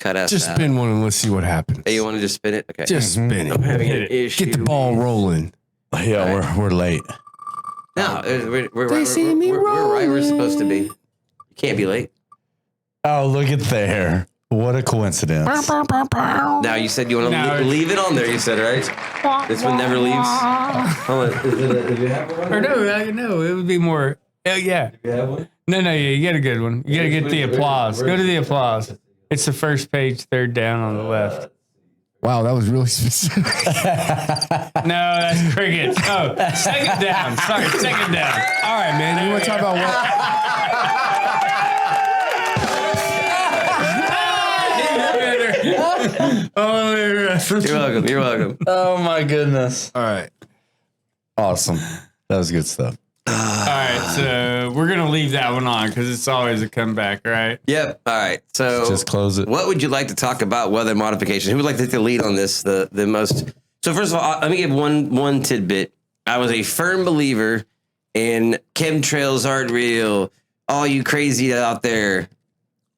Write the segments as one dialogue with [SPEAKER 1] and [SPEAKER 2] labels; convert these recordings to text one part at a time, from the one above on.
[SPEAKER 1] cut us
[SPEAKER 2] Just
[SPEAKER 1] out.
[SPEAKER 2] spin one and let's see what happens.
[SPEAKER 1] Hey, you want to just spin it? Okay.
[SPEAKER 2] Just spin it.
[SPEAKER 1] I'm having an issue.
[SPEAKER 2] Get the ball rolling.
[SPEAKER 3] Yeah,
[SPEAKER 1] Right.
[SPEAKER 3] we're late.
[SPEAKER 1] No, we're
[SPEAKER 2] They
[SPEAKER 1] right.
[SPEAKER 2] see me
[SPEAKER 1] We're right where we're
[SPEAKER 2] rolling.
[SPEAKER 1] supposed to be. You can't be late.
[SPEAKER 3] Oh, look at there. What a coincidence.
[SPEAKER 1] Now, you said you want to leave it on there, you said, right? This one never leaves. Hold on. Do you have one?
[SPEAKER 4] Or no, it would be more. Yeah.
[SPEAKER 1] Do you have one?
[SPEAKER 4] No, you get a good one. You got to get the applause. Go to the applause. It's the first page, third down on the left.
[SPEAKER 2] Wow, that was really specific.
[SPEAKER 4] No, that's crickets. Oh, second down. Sorry, second down.
[SPEAKER 2] All right, man. You want to talk about what?
[SPEAKER 4] Oh,
[SPEAKER 1] You're welcome.
[SPEAKER 3] Oh, my goodness.
[SPEAKER 2] All right.
[SPEAKER 3] Awesome. That was good stuff.
[SPEAKER 4] All right, so we're gonna leave that one on because it's always a comeback, right?
[SPEAKER 1] Yep. All right. So
[SPEAKER 3] Just close it.
[SPEAKER 1] what would you like to talk about weather modification? Who would like to take the lead on this? The most. So first of all, let me give one tidbit. I was a firm believer in chemtrails aren't real. All you crazy out there.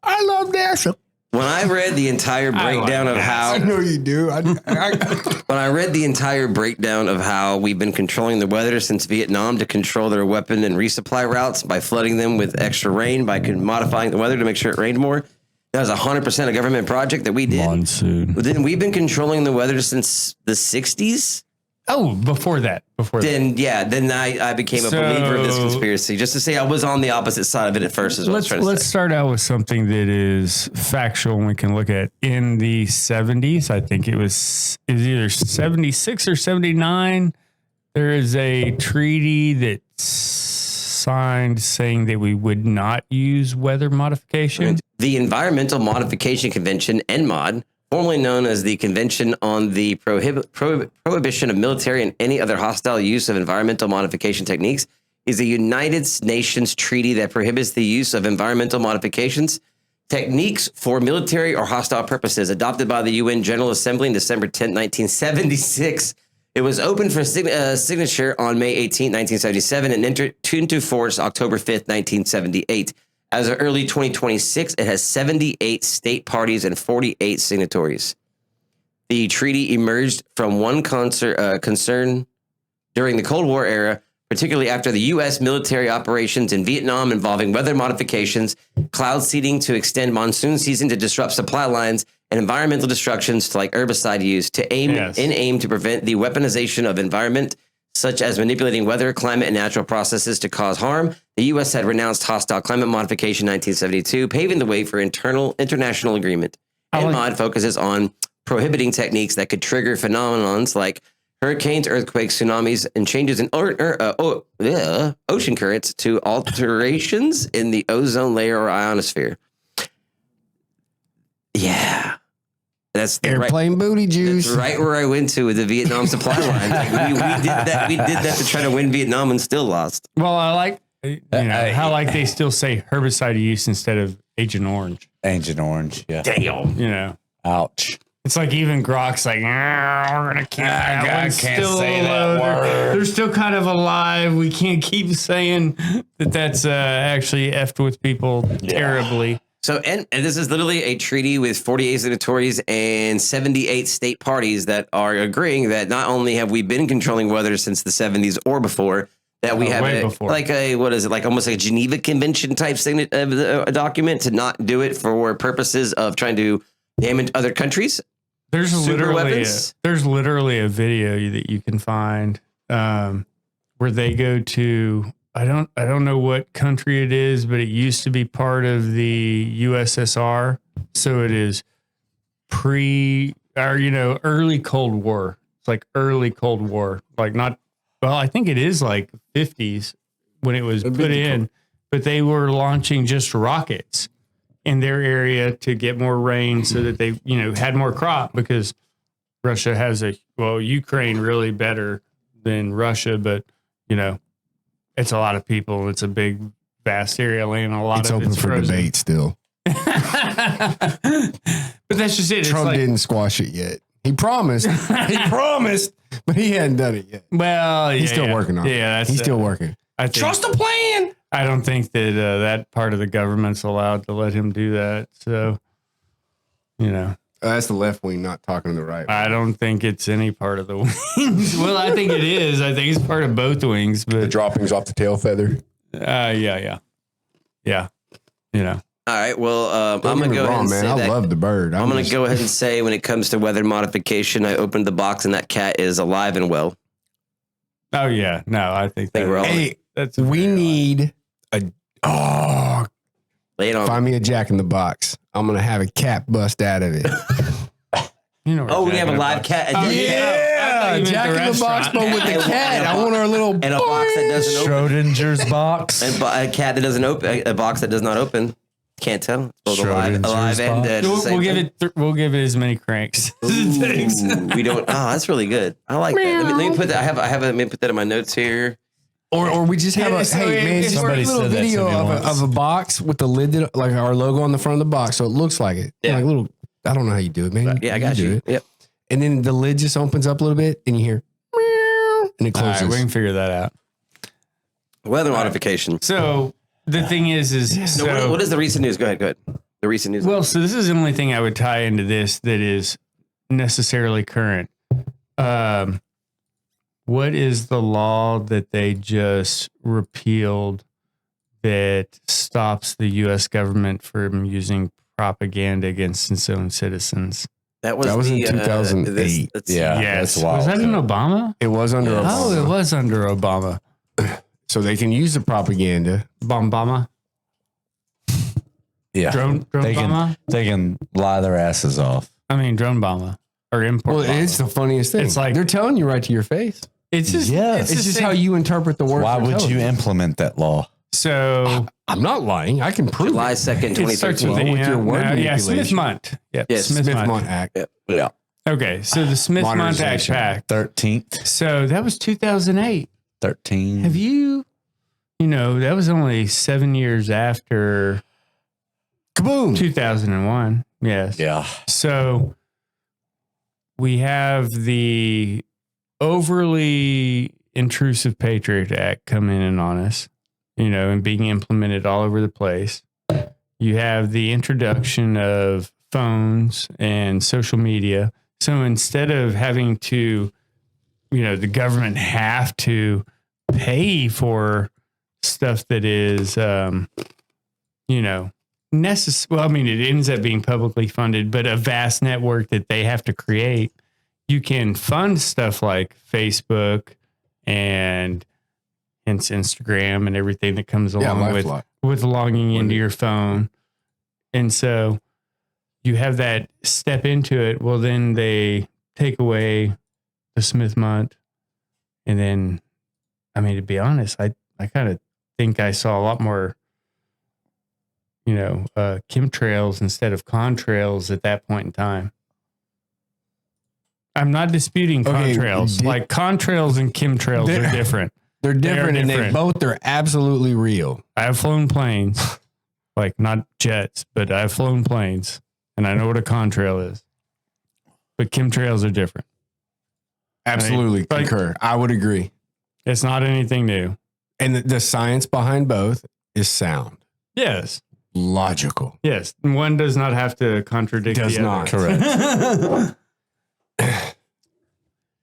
[SPEAKER 2] I love NASA.
[SPEAKER 1] When I read the entire breakdown of how
[SPEAKER 2] I know you do.
[SPEAKER 1] when I read the entire breakdown of how we've been controlling the weather since Vietnam to control their weapon and resupply routes by flooding them with extra rain, by modifying the weather to make sure it rained more. That was 100% a government project that we did.
[SPEAKER 3] Monsoon.
[SPEAKER 1] But then we've been controlling the weather since the 60s.
[SPEAKER 4] Oh, before that.
[SPEAKER 1] Then I became a believer of this conspiracy. Just to say I was on the opposite side of it at first is what I was trying to
[SPEAKER 4] Let's
[SPEAKER 1] say.
[SPEAKER 4] start out with something that is factual and we can look at. In the 70s, I think it was either 76 or 79, there is a treaty that's signed saying that we would not use weather modification.
[SPEAKER 1] The Environmental Modification Convention, ENMOD, formerly known as the Convention on the Prohibition of Military and Any Other Hostile Use of Environmental Modification Techniques, is a United Nations treaty that prohibits the use of environmental modifications techniques for military or hostile purposes, adopted by the UN General Assembly in December 10, 1976. It was opened for signature on May 18, 1977, and entered into force October 5th, 1978. As of early 2026, it has 78 state parties and 48 signatories. The treaty emerged from one concern during the Cold War era, particularly after the U.S. military operations in Vietnam involving weather modifications, cloud seeding to extend monsoon season to disrupt supply lines, and environmental destructions like herbicide use to aim to prevent the weaponization of environment, such as manipulating weather, climate, and natural processes to cause harm. The U.S. had renounced hostile climate modification in 1972, paving the way for international agreement. ENMOD focuses on prohibiting techniques that could trigger phenomenons like hurricanes, earthquakes, tsunamis, and changes in ocean currents to alterations in the ozone layer or ionosphere. Yeah. That's
[SPEAKER 2] Airplane booty juice.
[SPEAKER 1] That's right where I went to with the Vietnam supply line. Like we did that to try to win Vietnam and still lost.
[SPEAKER 4] Well, I like how like they still say herbicide use instead of Agent Orange.
[SPEAKER 3] Agent Orange. Yeah.
[SPEAKER 1] Damn.
[SPEAKER 4] You know,
[SPEAKER 3] Ouch.
[SPEAKER 4] it's like even Grok's like, we're gonna keep that
[SPEAKER 3] I
[SPEAKER 4] one
[SPEAKER 3] can't
[SPEAKER 4] still
[SPEAKER 3] say that word.
[SPEAKER 4] They're still kind of alive. We can't keep saying that's actually effed with people terribly.
[SPEAKER 1] So, and this is literally a treaty with 48 signatories and 78 state parties that are agreeing that not only have we been controlling weather since the 70s or before, that we have almost like a Geneva Convention type document to not do it for purposes of trying to damage other countries.
[SPEAKER 4] There's
[SPEAKER 1] weapons?
[SPEAKER 4] literally a video that you can find where they go to. I don't know what country it is, but it used to be part of the USSR. So it is early Cold War. It's like early Cold War, like I think it is like 50s when it was put in, but they were launching just rockets in their area to get more rain so that they, had more crop because Russia has Ukraine really better than Russia, but it's a lot of people. It's a big, vast area land. It's
[SPEAKER 2] open for
[SPEAKER 4] frozen.
[SPEAKER 2] debate still.
[SPEAKER 4] But that's just it.
[SPEAKER 2] Trump didn't squash it yet. He promised. But he hadn't done it yet.
[SPEAKER 4] Well,
[SPEAKER 2] he's still working on it.
[SPEAKER 4] Yeah,
[SPEAKER 2] he's still working.
[SPEAKER 4] Trust the plan. I don't think that that part of the government's allowed to let him do that. So
[SPEAKER 2] That's the left wing not talking to the right.
[SPEAKER 4] I don't think it's any part of the wings. Well, I think it is. I think it's part of both wings,
[SPEAKER 2] The
[SPEAKER 4] but
[SPEAKER 2] droppings off the tail feather.
[SPEAKER 4] yeah.
[SPEAKER 1] All right. Well, I'm
[SPEAKER 2] Don't
[SPEAKER 1] going
[SPEAKER 2] get
[SPEAKER 1] to
[SPEAKER 2] me
[SPEAKER 1] go ahead
[SPEAKER 2] wrong,
[SPEAKER 1] and
[SPEAKER 2] man.
[SPEAKER 1] say
[SPEAKER 2] I
[SPEAKER 1] that.
[SPEAKER 2] love the bird.
[SPEAKER 1] I'm going to go ahead and say when it comes to weather modification, I opened the box and that cat is alive and well.
[SPEAKER 4] Oh yeah. No, I think
[SPEAKER 1] We're all
[SPEAKER 2] Hey,
[SPEAKER 4] that's
[SPEAKER 2] we need
[SPEAKER 1] lay it on.
[SPEAKER 2] find me a Jack in the Box. I'm gonna have a cat bust out of it.
[SPEAKER 1] Oh, we have a live cat.
[SPEAKER 4] Oh, yeah.
[SPEAKER 2] Jack in the Box, but with the cat. I want our little
[SPEAKER 1] And a box that doesn't open.
[SPEAKER 3] Schrodinger's box.
[SPEAKER 1] And a cat that doesn't open. A box that does not open. Can't tell. It's both alive
[SPEAKER 3] Schrodinger's
[SPEAKER 1] and
[SPEAKER 3] box.
[SPEAKER 1] dead.
[SPEAKER 4] We'll give it as many cranks. Thanks.
[SPEAKER 1] We don't. Oh, that's really good. I like that. Let me put that. Let me put that in my notes here.
[SPEAKER 2] Or we just have
[SPEAKER 4] Yeah,
[SPEAKER 2] a
[SPEAKER 4] so
[SPEAKER 2] hey man, just
[SPEAKER 3] somebody
[SPEAKER 2] a little
[SPEAKER 3] said that to
[SPEAKER 2] video
[SPEAKER 3] me once.
[SPEAKER 2] of a box with the lid like our logo on the front of the box, so it looks like it.
[SPEAKER 1] Yeah.
[SPEAKER 2] Like little. I don't know how you do it, man.
[SPEAKER 1] Yeah, I got you.
[SPEAKER 2] do it.
[SPEAKER 1] Yep.
[SPEAKER 2] And then the lid just opens up a little bit, and you hear, meow, and it
[SPEAKER 4] All
[SPEAKER 2] closes.
[SPEAKER 4] right, we can figure that out.
[SPEAKER 1] Weather modification.
[SPEAKER 4] So the thing is
[SPEAKER 1] No, what is the recent news? Go ahead. The recent news.
[SPEAKER 4] Well, so this is the only thing I would tie into this that is necessarily current. What is the law that they just repealed that stops the U.S. government from using propaganda against its own citizens?
[SPEAKER 1] that was
[SPEAKER 2] in
[SPEAKER 1] the,
[SPEAKER 2] 2008.
[SPEAKER 3] Yeah.
[SPEAKER 4] Yes.
[SPEAKER 3] that's wild.
[SPEAKER 4] Was that in Obama?
[SPEAKER 2] It was under Obama.
[SPEAKER 4] Oh, it was under Obama.
[SPEAKER 2] So they can use the propaganda.
[SPEAKER 4] Bombama?
[SPEAKER 3] Yeah.
[SPEAKER 4] Drone
[SPEAKER 3] They
[SPEAKER 4] bomber?
[SPEAKER 3] can lie their asses off.
[SPEAKER 4] I mean, drone bomber or import
[SPEAKER 2] Well,
[SPEAKER 4] bomber.
[SPEAKER 2] it's the funniest thing.
[SPEAKER 4] It's like-
[SPEAKER 2] they're telling you right to your face.
[SPEAKER 4] It's just,
[SPEAKER 3] Yes.
[SPEAKER 2] It's just how you interpret the word.
[SPEAKER 3] Why
[SPEAKER 2] they're
[SPEAKER 3] would
[SPEAKER 2] telling
[SPEAKER 3] you implement that law?
[SPEAKER 4] So
[SPEAKER 2] I'm not lying. I can prove
[SPEAKER 1] July
[SPEAKER 2] it.
[SPEAKER 1] 2nd,
[SPEAKER 4] it starts with
[SPEAKER 1] 2013.
[SPEAKER 2] with your word
[SPEAKER 4] yeah, Smith
[SPEAKER 2] manipulation.
[SPEAKER 4] Munt. Yep,
[SPEAKER 1] Yes,
[SPEAKER 2] Smith-Mont Act.
[SPEAKER 3] Yeah.
[SPEAKER 4] Okay, so the Smith Munt Act
[SPEAKER 2] Modernization.
[SPEAKER 4] Pact.
[SPEAKER 3] 13th.
[SPEAKER 4] So that was 2008.
[SPEAKER 3] 13.
[SPEAKER 4] Have you that was only 7 years after
[SPEAKER 2] Kaboom.
[SPEAKER 4] 2001. Yes.
[SPEAKER 3] Yeah.
[SPEAKER 4] So we have the overly intrusive Patriot Act coming in on us, and being implemented all over the place. You have the introduction of phones and social media. So instead of having to, the government have to pay for stuff that is, necessary. Well, I mean, it ends up being publicly funded, but a vast network that they have to create. You can fund stuff like Facebook and hence Instagram and everything that comes along with logging into your phone. And so you have that step into it. Well, then they take away the Smith Munt. And then, I mean, to be honest, I kind of think I saw a lot more, chemtrails instead of contrails at that point in time. I'm not disputing
[SPEAKER 2] Okay,
[SPEAKER 4] contrails. Like contrails and chemtrails are different.
[SPEAKER 2] They're different, and
[SPEAKER 4] different.
[SPEAKER 2] they both are absolutely real.
[SPEAKER 4] I have flown planes, like not jets, but I've flown planes, and I know what a contrail is. But chemtrails are different.
[SPEAKER 2] Absolutely
[SPEAKER 4] Like-
[SPEAKER 2] concur. I would agree.
[SPEAKER 4] It's not anything new.
[SPEAKER 2] And the science behind both is sound,
[SPEAKER 4] Yes.
[SPEAKER 2] logical.
[SPEAKER 4] Yes. One does not have to contradict
[SPEAKER 2] Does
[SPEAKER 4] the
[SPEAKER 2] not.
[SPEAKER 4] other.
[SPEAKER 3] Correct.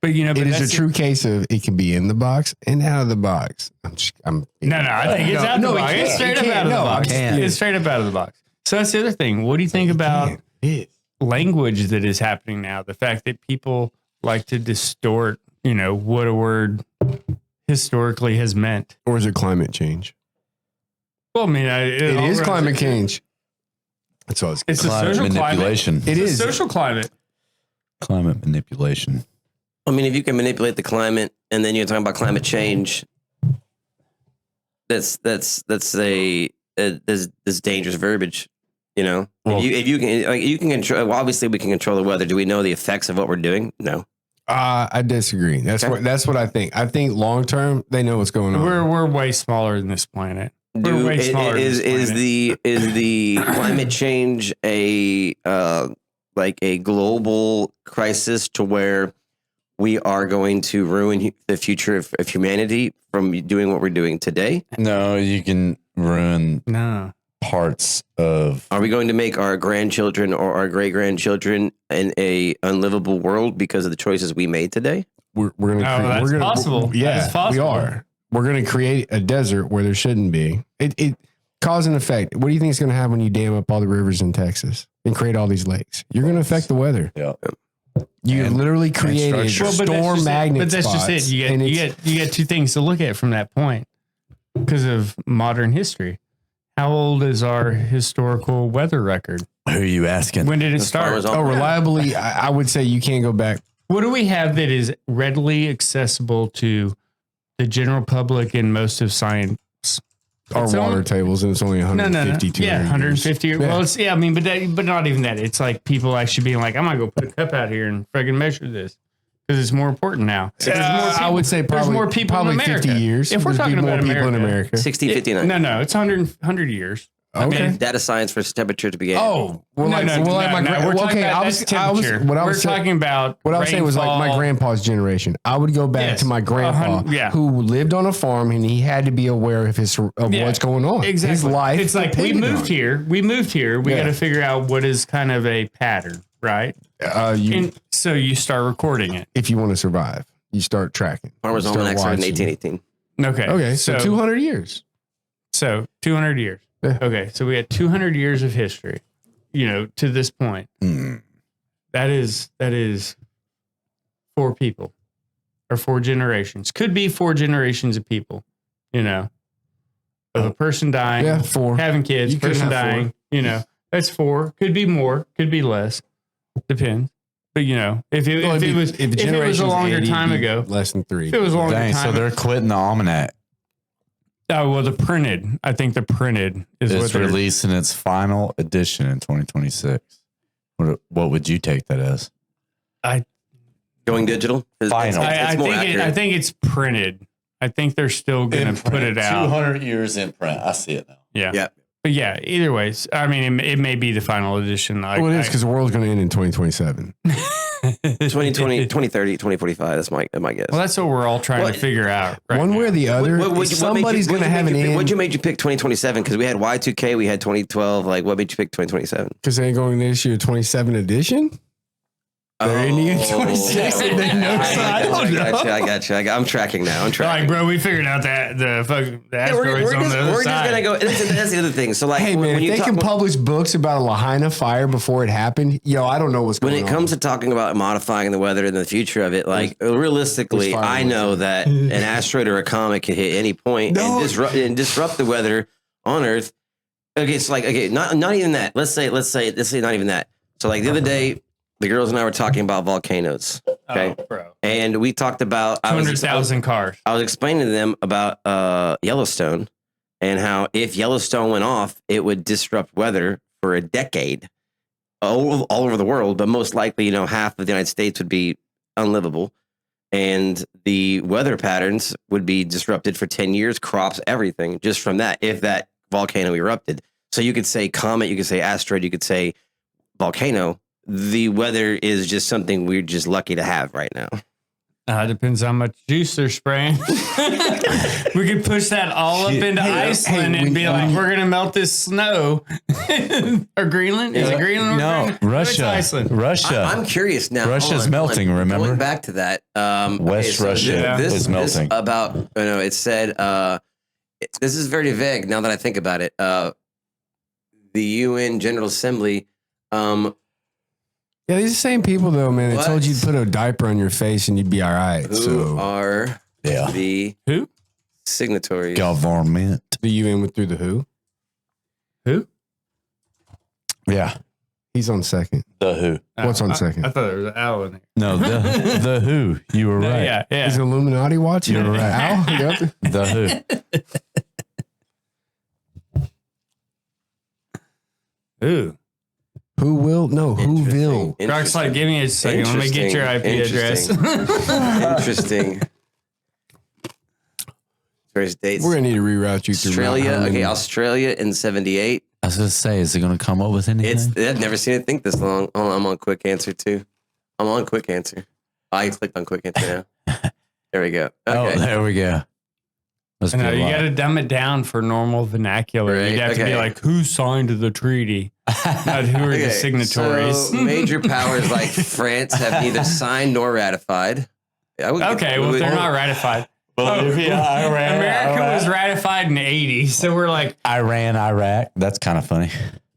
[SPEAKER 4] But
[SPEAKER 2] It is a
[SPEAKER 4] that's
[SPEAKER 2] true case of it can be in the box and out of the box.
[SPEAKER 4] No, I think it's out of the box. It's straight up out of the box. It's straight up out of the box. So that's the other thing. What do you think about language that is happening now? The fact that people like to distort, what a word historically has meant.
[SPEAKER 2] Or is it climate change?
[SPEAKER 4] Well, I mean,
[SPEAKER 2] It is climate change. That's all
[SPEAKER 4] It's a
[SPEAKER 3] Climate
[SPEAKER 4] social
[SPEAKER 3] manipulation.
[SPEAKER 2] It
[SPEAKER 4] climate.
[SPEAKER 2] is.
[SPEAKER 4] It's a social climate.
[SPEAKER 3] Climate manipulation.
[SPEAKER 1] I mean, if you can manipulate the climate and then you're talking about climate change, that's dangerous verbiage.
[SPEAKER 3] Well-
[SPEAKER 1] if you can control. Well, obviously, we can control the weather. Do we know the effects of what we're doing? No.
[SPEAKER 2] I disagree. That's what I think. I think long term they know what's going on.
[SPEAKER 4] We're way smaller than this planet. We're way smaller than this
[SPEAKER 1] Is
[SPEAKER 4] planet.
[SPEAKER 1] the climate change a global crisis to where we are going to ruin the future of humanity from doing what we're doing today?
[SPEAKER 3] No, you can ruin
[SPEAKER 4] No.
[SPEAKER 3] parts of.
[SPEAKER 1] Are we going to make our grandchildren or our great grandchildren in a unlivable world because of the choices we made today?
[SPEAKER 2] We're going to
[SPEAKER 4] that's
[SPEAKER 2] we're gonna,
[SPEAKER 4] possible.
[SPEAKER 2] Yeah,
[SPEAKER 4] That's possible.
[SPEAKER 2] we are. We're going to create a desert where there shouldn't be. It cause and effect. What do you think is going to happen when you dam up all the rivers in Texas and create all these lakes? You're going to affect the weather.
[SPEAKER 3] Yeah.
[SPEAKER 2] You
[SPEAKER 3] And-
[SPEAKER 2] literally created
[SPEAKER 3] structure.
[SPEAKER 2] storm magnet
[SPEAKER 4] But that's
[SPEAKER 2] spots.
[SPEAKER 4] just it.
[SPEAKER 2] and
[SPEAKER 4] You get two things to look at from that point because of modern history. How old is our historical weather record?
[SPEAKER 3] Who are you asking?
[SPEAKER 4] When did it
[SPEAKER 1] As far
[SPEAKER 4] start?
[SPEAKER 1] as
[SPEAKER 2] Oh, reliably, I would say you can't go back.
[SPEAKER 4] What do we have that is readily accessible to the general public and most of science?
[SPEAKER 2] Our
[SPEAKER 4] It's
[SPEAKER 2] water
[SPEAKER 4] only-
[SPEAKER 2] tables, and it's only 150,
[SPEAKER 4] Yeah, 150.
[SPEAKER 2] years.
[SPEAKER 4] Well, it's I mean, but not even that. It's like people actually being like, I'm gonna go put a cup out here and friggin' measure this because it's more important now. There's more
[SPEAKER 2] I
[SPEAKER 4] people-
[SPEAKER 2] would say probably,
[SPEAKER 4] there's more people
[SPEAKER 2] probably
[SPEAKER 4] in America.
[SPEAKER 2] 50 years.
[SPEAKER 4] If we're
[SPEAKER 2] There'd be
[SPEAKER 4] talking
[SPEAKER 2] more
[SPEAKER 4] about
[SPEAKER 2] people in
[SPEAKER 4] America.
[SPEAKER 2] America.
[SPEAKER 1] 1659.
[SPEAKER 4] No, it's 100 years.
[SPEAKER 2] Okay.
[SPEAKER 1] Data science for temperature to begin.
[SPEAKER 2] Oh, well,
[SPEAKER 4] No,
[SPEAKER 2] like,
[SPEAKER 4] no,
[SPEAKER 2] well, like
[SPEAKER 4] no,
[SPEAKER 2] my
[SPEAKER 4] no,
[SPEAKER 2] gra-
[SPEAKER 4] we're
[SPEAKER 2] well,
[SPEAKER 4] talking
[SPEAKER 2] okay,
[SPEAKER 4] about
[SPEAKER 2] I was,
[SPEAKER 4] that's
[SPEAKER 2] I was,
[SPEAKER 4] temperature.
[SPEAKER 2] what I
[SPEAKER 4] We're
[SPEAKER 2] was
[SPEAKER 4] talking about
[SPEAKER 2] what I was saying was like my
[SPEAKER 4] rainfall.
[SPEAKER 2] grandpa's generation. I would go back
[SPEAKER 4] Yes.
[SPEAKER 2] to my grandpa
[SPEAKER 4] Yeah.
[SPEAKER 2] who lived on a farm and he had to be aware of
[SPEAKER 4] Yeah,
[SPEAKER 2] what's going on.
[SPEAKER 4] Exactly.
[SPEAKER 2] His life.
[SPEAKER 4] It's like we
[SPEAKER 2] depended
[SPEAKER 4] moved
[SPEAKER 2] on
[SPEAKER 4] here. We moved here. We
[SPEAKER 2] Yeah.
[SPEAKER 4] got to figure out what is kind of a pattern, right?
[SPEAKER 2] it.
[SPEAKER 4] And so you start recording it.
[SPEAKER 2] If you want to survive, you start tracking.
[SPEAKER 1] Farmer's
[SPEAKER 2] You start
[SPEAKER 1] Almanac started in
[SPEAKER 2] watching.
[SPEAKER 1] 1818.
[SPEAKER 4] Okay.
[SPEAKER 2] Okay, so 200 years.
[SPEAKER 4] So 200 years.
[SPEAKER 2] Yeah.
[SPEAKER 4] Okay. So we had 200 years of history, to this point. That is 4 people or 4 generations. Could be 4 generations of people, of a person dying,
[SPEAKER 2] Yeah, 4.
[SPEAKER 4] having kids,
[SPEAKER 2] You could
[SPEAKER 4] person
[SPEAKER 2] have 4.
[SPEAKER 4] dying, that's 4. Could be more, could be less. Depends. But if it was a longer time ago,
[SPEAKER 2] less than 3.
[SPEAKER 4] if it was a longer
[SPEAKER 3] Dang, so
[SPEAKER 4] time
[SPEAKER 3] they're quitting the almanac.
[SPEAKER 4] Oh, well, I think the printed is what
[SPEAKER 3] It's
[SPEAKER 4] they're
[SPEAKER 3] releasing its final edition in 2026. What would you take that as?
[SPEAKER 1] Going digital?
[SPEAKER 3] Final.
[SPEAKER 4] I
[SPEAKER 1] more
[SPEAKER 4] think
[SPEAKER 1] accurate.
[SPEAKER 4] I think it's printed. I think they're still going to put it out.
[SPEAKER 3] 200 years in print. I see it now.
[SPEAKER 4] Yeah.
[SPEAKER 1] Yeah.
[SPEAKER 4] But yeah, either ways. I mean, it may be the final edition.
[SPEAKER 2] Well, it is because the world's going to end in 2027.
[SPEAKER 1] 2020, 2030, 2045. That's my guess.
[SPEAKER 4] well, that's what we're all trying
[SPEAKER 1] What-
[SPEAKER 4] to figure out. Right
[SPEAKER 2] One
[SPEAKER 4] now.
[SPEAKER 2] way or the other, somebody's going to have an end.
[SPEAKER 1] What'd you make you pick 2027? Because we had Y2K, we had 2012. Like, what made you pick 2027?
[SPEAKER 2] Because they ain't going this year 27 edition. They're ending in 26. They know.
[SPEAKER 1] I got you. I'm tracking now. I'm
[SPEAKER 4] Like,
[SPEAKER 1] tracking.
[SPEAKER 4] bro, we figured out that the asteroids on the other
[SPEAKER 1] we're just
[SPEAKER 4] side.
[SPEAKER 1] gonna go. That's the other thing. So, like,
[SPEAKER 2] Hey man,
[SPEAKER 1] when
[SPEAKER 2] if
[SPEAKER 1] you
[SPEAKER 2] they
[SPEAKER 1] talk,
[SPEAKER 2] can publish books about a Lahaina fire before it happened, I don't know what's
[SPEAKER 1] when
[SPEAKER 2] going on.
[SPEAKER 1] it comes to talking about modifying the weather and the future of it, like realistically,
[SPEAKER 2] there's
[SPEAKER 1] I know that an asteroid or a comet can hit any point
[SPEAKER 2] No.
[SPEAKER 1] and disrupt the weather on Earth. Okay, so not even that. Let's say not even that. So like the other day, the girls and I were talking about volcanoes. Okay,
[SPEAKER 4] bro.
[SPEAKER 1] and we talked about
[SPEAKER 4] 200,000 cars.
[SPEAKER 1] I was explaining to them about Yellowstone and how if Yellowstone went off, it would disrupt weather for a decade all over the world, but most likely, half of the United States would be unlivable. And the weather patterns would be disrupted for 10 years, crops, everything, just from that, if that volcano erupted. So you could say comet, you could say asteroid, you could say volcano. The weather is just something we're just lucky to have right now.
[SPEAKER 4] Depends how much juice they're spraying. We could push that all up into Iceland and be like, we're going to melt this snow. Or Greenland? Is it Greenland?
[SPEAKER 3] No,
[SPEAKER 4] It's
[SPEAKER 3] Russia.
[SPEAKER 4] Iceland.
[SPEAKER 3] Russia.
[SPEAKER 1] I'm curious now.
[SPEAKER 3] Russia's
[SPEAKER 1] Hold on.
[SPEAKER 3] melting, remember?
[SPEAKER 1] Going back to that.
[SPEAKER 3] West Russia is melting.
[SPEAKER 1] It said, this is very vague now that I think about it. The UN General Assembly,
[SPEAKER 2] Yeah, these are the same people though, man. They
[SPEAKER 1] What?
[SPEAKER 2] told you to put a diaper on your face and you'd be all right.
[SPEAKER 1] who
[SPEAKER 2] So
[SPEAKER 1] are
[SPEAKER 3] Yeah.
[SPEAKER 1] the
[SPEAKER 4] Who?
[SPEAKER 1] signatories.
[SPEAKER 3] Government.
[SPEAKER 2] the UN went through the WHO.
[SPEAKER 4] Who?
[SPEAKER 3] Yeah.
[SPEAKER 2] He's on second.
[SPEAKER 3] The who.
[SPEAKER 2] What's on second?
[SPEAKER 4] I thought there was an owl in there.
[SPEAKER 3] No, the who. You were right.
[SPEAKER 4] Yeah, yeah.
[SPEAKER 2] Is Illuminati watching?
[SPEAKER 3] You're right.
[SPEAKER 2] Al? Yep.
[SPEAKER 3] The who.
[SPEAKER 4] Ooh.
[SPEAKER 2] Who will? No, who will?
[SPEAKER 4] Dark's like, give me a second. Let me get your IP address.
[SPEAKER 1] Interesting. Various dates.
[SPEAKER 2] We're gonna need to reroute you through
[SPEAKER 1] Australia.
[SPEAKER 2] Mount
[SPEAKER 1] Okay,
[SPEAKER 2] Hermon.
[SPEAKER 1] Australia in 78.
[SPEAKER 3] I was going to say, is it going to come up with anything?
[SPEAKER 1] I've never seen it think this long. Oh, I'm on quick answer too. I'm on quick answer. I clicked on quick answer now. There we go.
[SPEAKER 3] Oh,
[SPEAKER 1] Okay.
[SPEAKER 3] there we go. That's
[SPEAKER 4] No,
[SPEAKER 3] good
[SPEAKER 4] you
[SPEAKER 3] luck.
[SPEAKER 4] got to dumb it down for normal vernacular.
[SPEAKER 1] Right,
[SPEAKER 4] You'd have to
[SPEAKER 1] okay.
[SPEAKER 4] be like, who signed the treaty? Not who are the signatories.
[SPEAKER 1] So major powers like France have neither signed nor ratified.
[SPEAKER 4] Okay, well, if they're not ratified. America was ratified in the 80s, so we're like,
[SPEAKER 3] Iran, Iraq. That's kind of funny.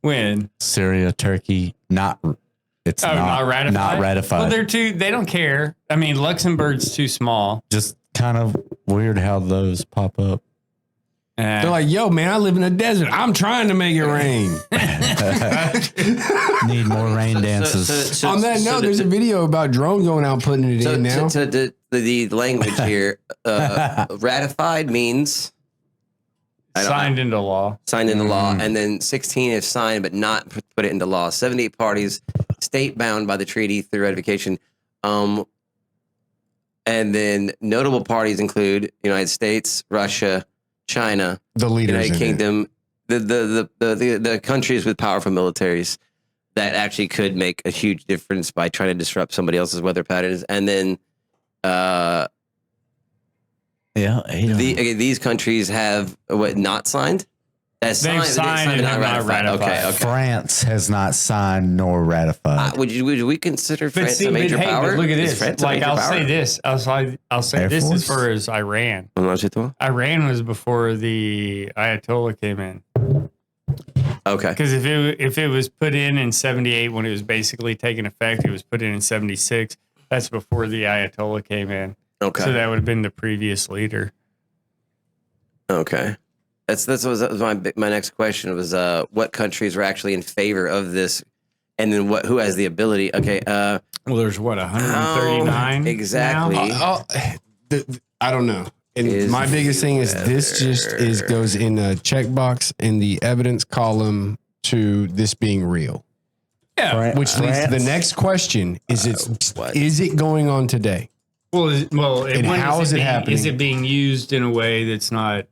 [SPEAKER 4] when?
[SPEAKER 3] Syria, Turkey, not
[SPEAKER 4] Not
[SPEAKER 3] ratified.
[SPEAKER 4] Well, they don't care. I mean, Luxembourg's too small.
[SPEAKER 3] Just kind of weird how those pop up.
[SPEAKER 2] They're like, yo, man, I live in a desert. I'm trying to make it rain.
[SPEAKER 3] Need more rain dances.
[SPEAKER 2] On that note, there's a video about drones going out putting it in now.
[SPEAKER 1] The language here, ratified means
[SPEAKER 4] Signed into law.
[SPEAKER 1] signed into law, and then 16 if signed but not put it into law. 78 parties, state bound by the treaty through ratification. And then notable parties include United States, Russia, China,
[SPEAKER 2] The leaders
[SPEAKER 1] United
[SPEAKER 2] in
[SPEAKER 1] Kingdom, the countries with powerful militaries that actually could make a huge difference by trying to disrupt somebody else's weather patterns. And then these countries have what not signed?
[SPEAKER 4] They've signed and have not ratified.
[SPEAKER 1] Okay.
[SPEAKER 3] France has not signed nor ratified.
[SPEAKER 1] Would we consider
[SPEAKER 4] But
[SPEAKER 1] France
[SPEAKER 4] see,
[SPEAKER 1] a major
[SPEAKER 4] but hey,
[SPEAKER 1] power?
[SPEAKER 4] but look at
[SPEAKER 1] Is
[SPEAKER 4] this.
[SPEAKER 1] France a
[SPEAKER 4] Like,
[SPEAKER 1] major
[SPEAKER 4] I'll
[SPEAKER 1] power?
[SPEAKER 4] say this. I'll say
[SPEAKER 3] Air
[SPEAKER 4] this
[SPEAKER 3] Force?
[SPEAKER 4] as far as Iran. Iran was before the Ayatollah came in.
[SPEAKER 1] Okay.
[SPEAKER 4] Because if it was put in 78 when it was basically taking effect, it was put in 76. That's before the Ayatollah came in.
[SPEAKER 1] Okay.
[SPEAKER 4] So that would have been the previous leader.
[SPEAKER 1] Okay. That was my next question was what countries were actually in favor of this, and then who has the ability? Okay.
[SPEAKER 4] Well, there's what 139
[SPEAKER 1] exactly.
[SPEAKER 4] now?
[SPEAKER 2] I don't know. And
[SPEAKER 1] Is
[SPEAKER 2] my biggest thing is this just goes in a checkbox in the evidence column to this being real.
[SPEAKER 4] Yeah.
[SPEAKER 2] Which leads to the next question: is it going on today?
[SPEAKER 4] Well,
[SPEAKER 2] And how is it happening?
[SPEAKER 4] Is it being used in a way that's not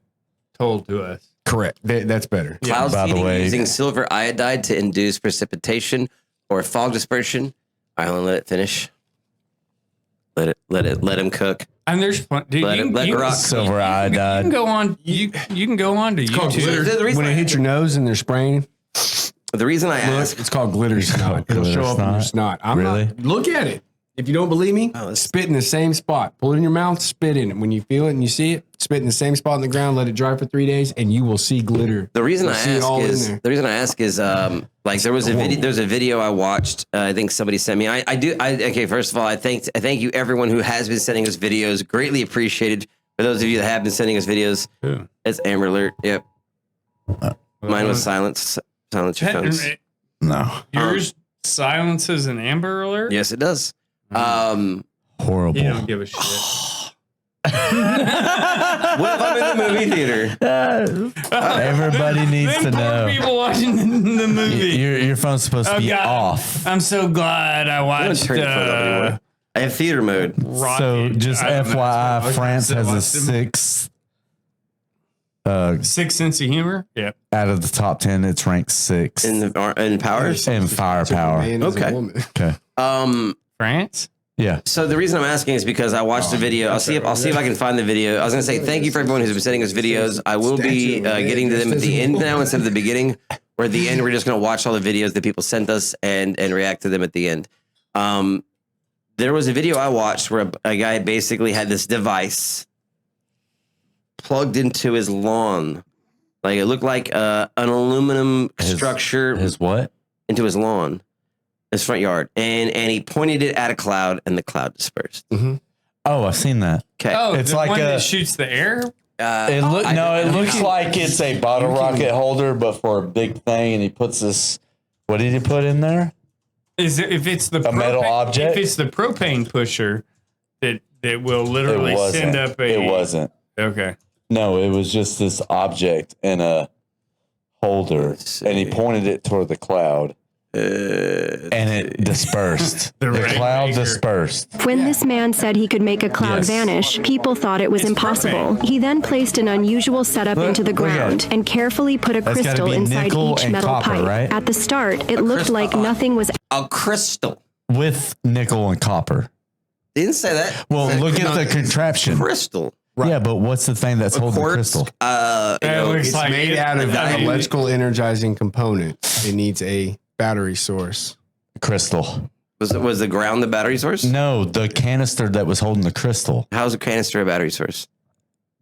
[SPEAKER 4] told to us?
[SPEAKER 2] Correct. That's better.
[SPEAKER 1] Cloud
[SPEAKER 3] by the
[SPEAKER 1] seeding
[SPEAKER 3] way-
[SPEAKER 1] using silver iodide to induce precipitation or fog dispersion. All right, let it finish. Let him cook.
[SPEAKER 4] And there's fun. Dude,
[SPEAKER 1] Let it rock.
[SPEAKER 3] Silver
[SPEAKER 4] You
[SPEAKER 3] iodide.
[SPEAKER 4] can go on. You can go on to
[SPEAKER 2] Called
[SPEAKER 4] YouTube.
[SPEAKER 2] glitter.
[SPEAKER 1] The reason
[SPEAKER 2] When it hits your nose and they're spraying,
[SPEAKER 1] The reason I ask,
[SPEAKER 2] it's called glitter snot. It'll
[SPEAKER 3] Glitter
[SPEAKER 2] show up in your
[SPEAKER 3] snot?
[SPEAKER 2] snot.
[SPEAKER 3] Really?
[SPEAKER 2] Look at it. If you don't believe me, spit in the same spot. Pull it in your mouth, spit in it. When you feel it and you see it, spit in the same spot on the ground, let it dry for 3 days, and you will see glitter.
[SPEAKER 1] the reason I
[SPEAKER 2] You'll see it all in
[SPEAKER 1] ask
[SPEAKER 2] there.
[SPEAKER 1] is like there was a video. There's a video I watched. I think somebody sent me. Okay. First of all, I thank you everyone who has been sending us videos. Greatly appreciated. For those of you that have been sending us videos,
[SPEAKER 4] Who?
[SPEAKER 1] it's Amber Alert. Yep. Mine was silence. Silence your phones.
[SPEAKER 3] No.
[SPEAKER 4] Yours silences an Amber Alert?
[SPEAKER 1] Yes, it does.
[SPEAKER 3] Horrible.
[SPEAKER 4] You don't give a shit.
[SPEAKER 1] What if I'm in the movie theater?
[SPEAKER 3] Everybody needs to
[SPEAKER 4] Them poor
[SPEAKER 3] know.
[SPEAKER 4] people watching the movie.
[SPEAKER 3] Your phone's supposed to
[SPEAKER 4] Oh,
[SPEAKER 3] be
[SPEAKER 4] God.
[SPEAKER 3] off.
[SPEAKER 4] I'm so glad I
[SPEAKER 1] I don't
[SPEAKER 4] watched.
[SPEAKER 1] turn your phone up anymore. I have theater mode.
[SPEAKER 4] Rocket.
[SPEAKER 3] So just
[SPEAKER 4] I don't know.
[SPEAKER 3] FYI, France has a
[SPEAKER 4] Watched them.
[SPEAKER 3] 6
[SPEAKER 4] Sixth sense of humor. Yeah.
[SPEAKER 3] out of the top 10. It's ranked 6
[SPEAKER 1] In powers.
[SPEAKER 3] in firepower.
[SPEAKER 2] Man is a
[SPEAKER 1] Okay.
[SPEAKER 2] woman.
[SPEAKER 3] Okay.
[SPEAKER 4] France.
[SPEAKER 3] Yeah.
[SPEAKER 1] So the reason I'm asking is because I watched the video. I'll see if I can find the video. I was going to say thank you for everyone who's been sending us videos. I will be getting to them at the end now instead of the beginning. Where at the end we're just going to watch all the videos that people sent us and react to them at the end. There was a video I watched where a guy basically had this device plugged into his lawn, like it looked like an aluminum structure
[SPEAKER 3] His what?
[SPEAKER 1] into his lawn. His front yard, and he pointed it at a cloud, and the cloud dispersed.
[SPEAKER 3] Oh, I've seen that.
[SPEAKER 1] Okay,
[SPEAKER 4] Oh,
[SPEAKER 3] It's
[SPEAKER 4] the
[SPEAKER 3] like
[SPEAKER 4] one
[SPEAKER 3] a-
[SPEAKER 4] that shoots the air.
[SPEAKER 3] It looks like it's a bottle rocket holder, but for a big thing. And he puts this. What did he put in there?
[SPEAKER 4] Is it, if it's the
[SPEAKER 3] metal object?
[SPEAKER 4] If it's the propane pusher that will literally send up a.
[SPEAKER 3] It wasn't.
[SPEAKER 4] Okay.
[SPEAKER 3] No, it was just this object in a holder, and he pointed it toward the cloud, and it dispersed.
[SPEAKER 4] The
[SPEAKER 3] The cloud
[SPEAKER 4] Rainmaker.
[SPEAKER 3] dispersed.
[SPEAKER 5] When this man said he could make a cloud
[SPEAKER 3] Yes.
[SPEAKER 5] vanish, people thought it was impossible.
[SPEAKER 4] propane.
[SPEAKER 5] He then placed an unusual setup into the
[SPEAKER 3] look at
[SPEAKER 5] ground
[SPEAKER 3] it.
[SPEAKER 5] and carefely put a
[SPEAKER 3] That's gotta
[SPEAKER 5] crystal
[SPEAKER 3] be
[SPEAKER 5] inside
[SPEAKER 3] nickel
[SPEAKER 5] each
[SPEAKER 3] and
[SPEAKER 5] metal
[SPEAKER 3] copper,
[SPEAKER 5] pipe.
[SPEAKER 3] right?
[SPEAKER 5] At the start, it looked
[SPEAKER 1] crystal.
[SPEAKER 5] like nothing was
[SPEAKER 1] a crystal.
[SPEAKER 3] With nickel and copper.
[SPEAKER 1] Didn't say that.
[SPEAKER 3] Well,
[SPEAKER 1] Said
[SPEAKER 3] look at the contraption.
[SPEAKER 1] crystal.
[SPEAKER 3] Yeah, but what's the thing that's holding the
[SPEAKER 1] quartz,
[SPEAKER 3] crystal?
[SPEAKER 2] It's made out of an electrical energizing component. It needs a battery source.
[SPEAKER 3] Crystal.
[SPEAKER 1] Was the ground the battery source?
[SPEAKER 3] No, the canister that was holding the crystal.
[SPEAKER 1] How's a canister a battery source?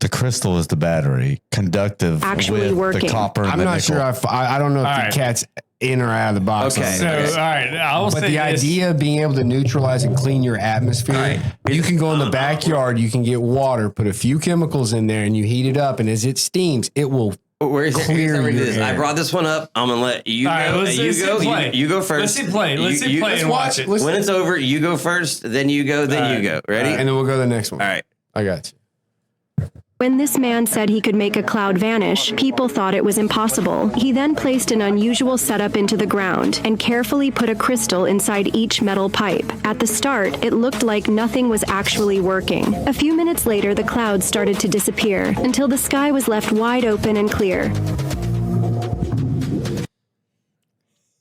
[SPEAKER 3] The crystal is the battery, conductive
[SPEAKER 5] Actually
[SPEAKER 3] with
[SPEAKER 5] working.
[SPEAKER 3] the copper and
[SPEAKER 2] I'm
[SPEAKER 3] the
[SPEAKER 2] not
[SPEAKER 3] nickel.
[SPEAKER 2] sure. I don't know if
[SPEAKER 4] All
[SPEAKER 2] the
[SPEAKER 4] right.
[SPEAKER 2] cat's in or out of the box.
[SPEAKER 1] Okay.
[SPEAKER 4] So, all right, I'll
[SPEAKER 2] But
[SPEAKER 4] say
[SPEAKER 2] the
[SPEAKER 4] this.
[SPEAKER 2] idea of being able to neutralize and clean your atmosphere, you can go in the backyard, you can get water, put a few chemicals in there, and you heat it up. And as it steams, it will
[SPEAKER 1] Where's
[SPEAKER 2] clear your
[SPEAKER 1] this? I
[SPEAKER 2] air.
[SPEAKER 1] brought this one up. I'm gonna let you
[SPEAKER 4] All right,
[SPEAKER 1] go.
[SPEAKER 4] let's
[SPEAKER 1] You
[SPEAKER 4] hit
[SPEAKER 1] go.
[SPEAKER 4] play.
[SPEAKER 1] You go first.
[SPEAKER 4] Let's hit play. Let's hit play and watch it.
[SPEAKER 1] When it's over, you go first. Then you go. Then you go. Ready?
[SPEAKER 2] And then we'll go to the next one.
[SPEAKER 1] All right.
[SPEAKER 2] I got you.
[SPEAKER 5] When this man said he could make a cloud vanish, people thought it was impossible. He then placed an unusual setup into the ground and carefully put a crystal inside each metal pipe. At the start, it looked like nothing was actually working. A few minutes later, the clouds started to disappear until the sky was left wide open and clear.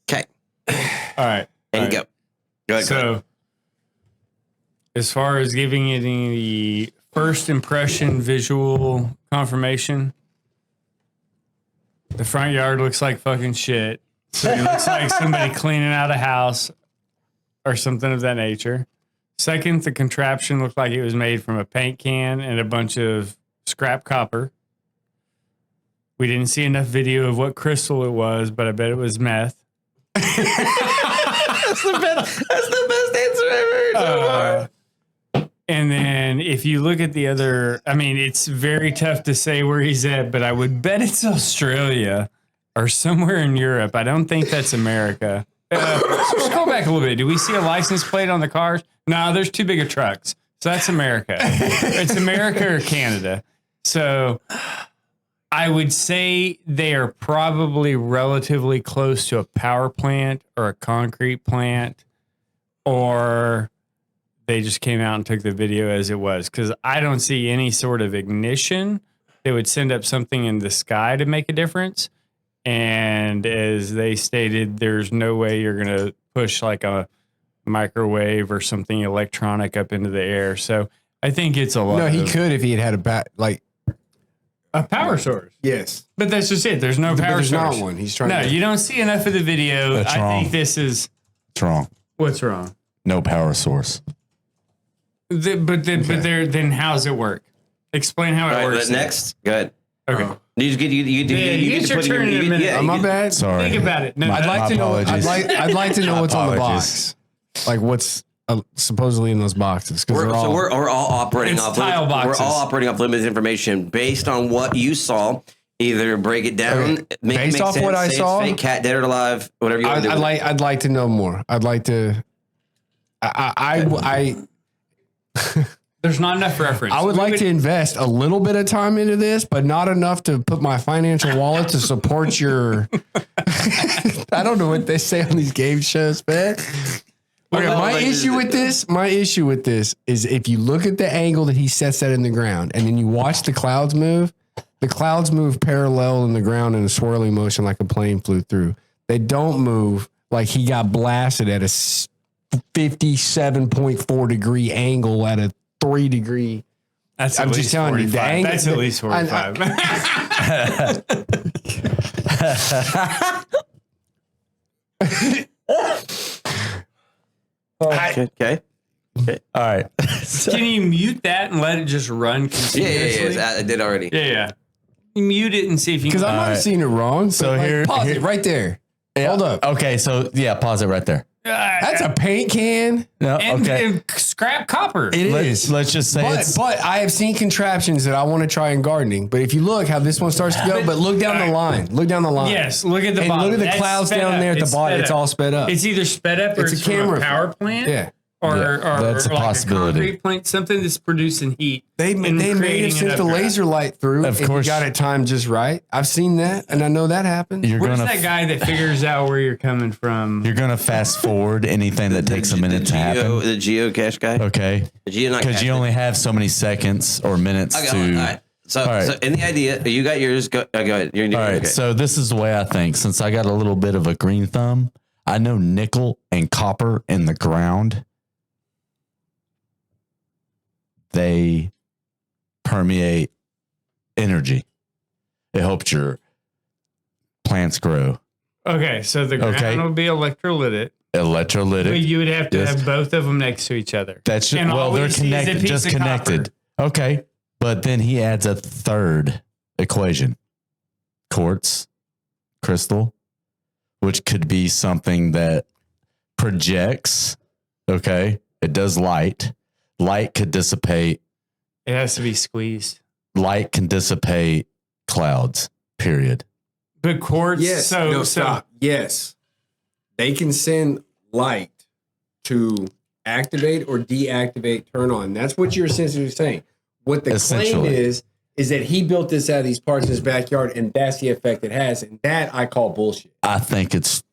[SPEAKER 1] Okay.
[SPEAKER 4] All right.
[SPEAKER 1] And go. Go ahead.
[SPEAKER 4] So, as far as giving it the first impression visual confirmation, the front yard looks like fucking shit. So it looks like somebody cleaning out a house or something of that nature. Second, the contraption looked like it was made from a paint can and a bunch of scrap copper. We didn't see enough video of what crystal it was, but I bet it was meth.
[SPEAKER 1] That's the best answer I've heard so far.
[SPEAKER 4] And then if you look at the other, I mean, it's very tough to say where he's at, but I would bet it's Australia or somewhere in Europe. I don't think that's America. Let's go back a little bit. Do we see a license plate on the cars? No, there's too big of trucks. So that's America. It's America or Canada. So I would say they are probably relatively close to a power plant or a concrete plant, or they just came out and took the video as it was, because I don't see any sort of ignition that would send up something in the sky to make a difference. And as they stated, there's no way you're going to push like a microwave or something electronic up into the air. So I think it's a lot.
[SPEAKER 2] No, he could if he had a
[SPEAKER 4] a power source.
[SPEAKER 2] Yes.
[SPEAKER 4] But that's just it. There's no
[SPEAKER 2] But
[SPEAKER 4] power
[SPEAKER 2] there's
[SPEAKER 4] source.
[SPEAKER 2] not one. He's trying
[SPEAKER 4] No,
[SPEAKER 2] to.
[SPEAKER 4] you don't see enough of the video.
[SPEAKER 3] That's
[SPEAKER 4] I
[SPEAKER 3] wrong.
[SPEAKER 4] think this is
[SPEAKER 3] It's wrong.
[SPEAKER 4] what's wrong.
[SPEAKER 3] No power source.
[SPEAKER 4] Then how's it work? Explain how it
[SPEAKER 1] All right,
[SPEAKER 4] works.
[SPEAKER 1] next. Go ahead.
[SPEAKER 4] Okay.
[SPEAKER 1] You get
[SPEAKER 4] get your turn in a minute.
[SPEAKER 2] My bad.
[SPEAKER 3] Sorry.
[SPEAKER 4] Think about it. No,
[SPEAKER 3] My-
[SPEAKER 2] I'd like to know.
[SPEAKER 3] apologies.
[SPEAKER 2] I'd like to know what's on the
[SPEAKER 3] Apologies.
[SPEAKER 2] box. Like what's supposedly in those boxes, because
[SPEAKER 1] We're all operating
[SPEAKER 4] It's
[SPEAKER 1] off
[SPEAKER 4] tile
[SPEAKER 1] We're
[SPEAKER 4] boxes.
[SPEAKER 1] all operating off limited information based on what you saw. Either break it down,
[SPEAKER 2] Okay.
[SPEAKER 1] make
[SPEAKER 2] Based
[SPEAKER 1] it make
[SPEAKER 2] off
[SPEAKER 1] sense,
[SPEAKER 2] what I
[SPEAKER 1] say
[SPEAKER 2] saw-
[SPEAKER 1] it's fake, cat, dead or alive, whatever you want to do.
[SPEAKER 2] I'd like to know more. I'd like to. I
[SPEAKER 4] there's not enough reference.
[SPEAKER 2] would like to invest a little bit of time into this, but not enough to put my financial wallet to support your. I don't know what they say on these game shows, man. Okay, my issue with this is if you look at the angle that he sets that in the ground, and then you watch the clouds move parallel in the ground in a swirling motion like a plane flew through. They don't move like he got blasted at a 57.4 degree angle at a 3 degree.
[SPEAKER 4] That's
[SPEAKER 2] I'm
[SPEAKER 4] at
[SPEAKER 2] just
[SPEAKER 4] least
[SPEAKER 2] telling you,
[SPEAKER 4] 45.
[SPEAKER 2] the angle-
[SPEAKER 4] That's at least 45.
[SPEAKER 1] Okay.
[SPEAKER 3] All right.
[SPEAKER 4] Can you mute that and let it just run
[SPEAKER 1] Yeah,
[SPEAKER 4] continuously?
[SPEAKER 1] I did already.
[SPEAKER 4] Yeah. You mute it and see if you
[SPEAKER 2] Because
[SPEAKER 4] can.
[SPEAKER 2] I might have seen it wrong.
[SPEAKER 3] So
[SPEAKER 2] So
[SPEAKER 3] here-
[SPEAKER 2] pause
[SPEAKER 3] here-
[SPEAKER 2] it right there. Hold up.
[SPEAKER 3] Okay, so yeah, pause it right there.
[SPEAKER 2] That's a paint can.
[SPEAKER 3] No, okay.
[SPEAKER 4] and scrap copper.
[SPEAKER 2] It is.
[SPEAKER 3] Let's just say
[SPEAKER 2] But I have seen contraptions that I want to try in gardening. But if you look how this one starts to go, but look down the line. Look down the line.
[SPEAKER 4] Yes, look at the
[SPEAKER 2] And
[SPEAKER 4] bottom.
[SPEAKER 2] look at the
[SPEAKER 4] That's
[SPEAKER 2] clouds
[SPEAKER 4] sped
[SPEAKER 2] down
[SPEAKER 4] up.
[SPEAKER 2] there at the bottom.
[SPEAKER 4] sped
[SPEAKER 2] It's
[SPEAKER 4] up.
[SPEAKER 2] all sped up.
[SPEAKER 4] It's either sped up or
[SPEAKER 2] It's a
[SPEAKER 4] it's from
[SPEAKER 2] camera
[SPEAKER 4] a power
[SPEAKER 2] effect.
[SPEAKER 4] plant.
[SPEAKER 2] Yeah.
[SPEAKER 4] Or,
[SPEAKER 3] Yeah,
[SPEAKER 4] or
[SPEAKER 3] that's a
[SPEAKER 4] like
[SPEAKER 3] possibility.
[SPEAKER 4] A concrete plant, something that's producing heat.
[SPEAKER 2] They
[SPEAKER 4] and
[SPEAKER 2] may have
[SPEAKER 4] creating
[SPEAKER 2] sent
[SPEAKER 4] it
[SPEAKER 2] the
[SPEAKER 4] up there.
[SPEAKER 2] laser light through.
[SPEAKER 3] Of
[SPEAKER 2] if
[SPEAKER 3] course.
[SPEAKER 2] you got it timed just right. I've seen that, and I know that happened.
[SPEAKER 3] you're
[SPEAKER 4] Where's
[SPEAKER 3] gonna
[SPEAKER 4] that guy that figures out where you're coming from?
[SPEAKER 3] you're gonna fast forward anything that takes a minute to happen.
[SPEAKER 1] The geocache guy.
[SPEAKER 3] Okay,
[SPEAKER 1] The geo not
[SPEAKER 3] because
[SPEAKER 1] cache
[SPEAKER 3] you
[SPEAKER 1] it.
[SPEAKER 3] only have so many seconds or minutes
[SPEAKER 1] I got
[SPEAKER 3] to.
[SPEAKER 1] one. All right. So,
[SPEAKER 3] All right.
[SPEAKER 1] so in the idea, you got yours. Go ahead. You're
[SPEAKER 3] All right,
[SPEAKER 1] okay.
[SPEAKER 3] so this is the way I think. Since I got a little bit of a green thumb, I know nickel and copper in the ground. They permeate energy. It helps your plants grow.
[SPEAKER 4] Okay, so the ground will be electrolytic. But you would have to have both of them next to each other.
[SPEAKER 3] That's well, they're connected, just connected. Okay, but then he adds a third equation: quartz crystal, which could be something that projects. Okay, it does light. Light could dissipate.
[SPEAKER 4] It has to be squeezed.
[SPEAKER 3] Light can dissipate clouds. Period.
[SPEAKER 4] But quartz.
[SPEAKER 2] Yes. Stop. Yes, they can send light to activate or deactivate, turn on. That's what you're essentially saying. What the claim is that he built this out of these parts in his backyard, and that's the effect it has. And that I call bullshit.
[SPEAKER 3] I think it's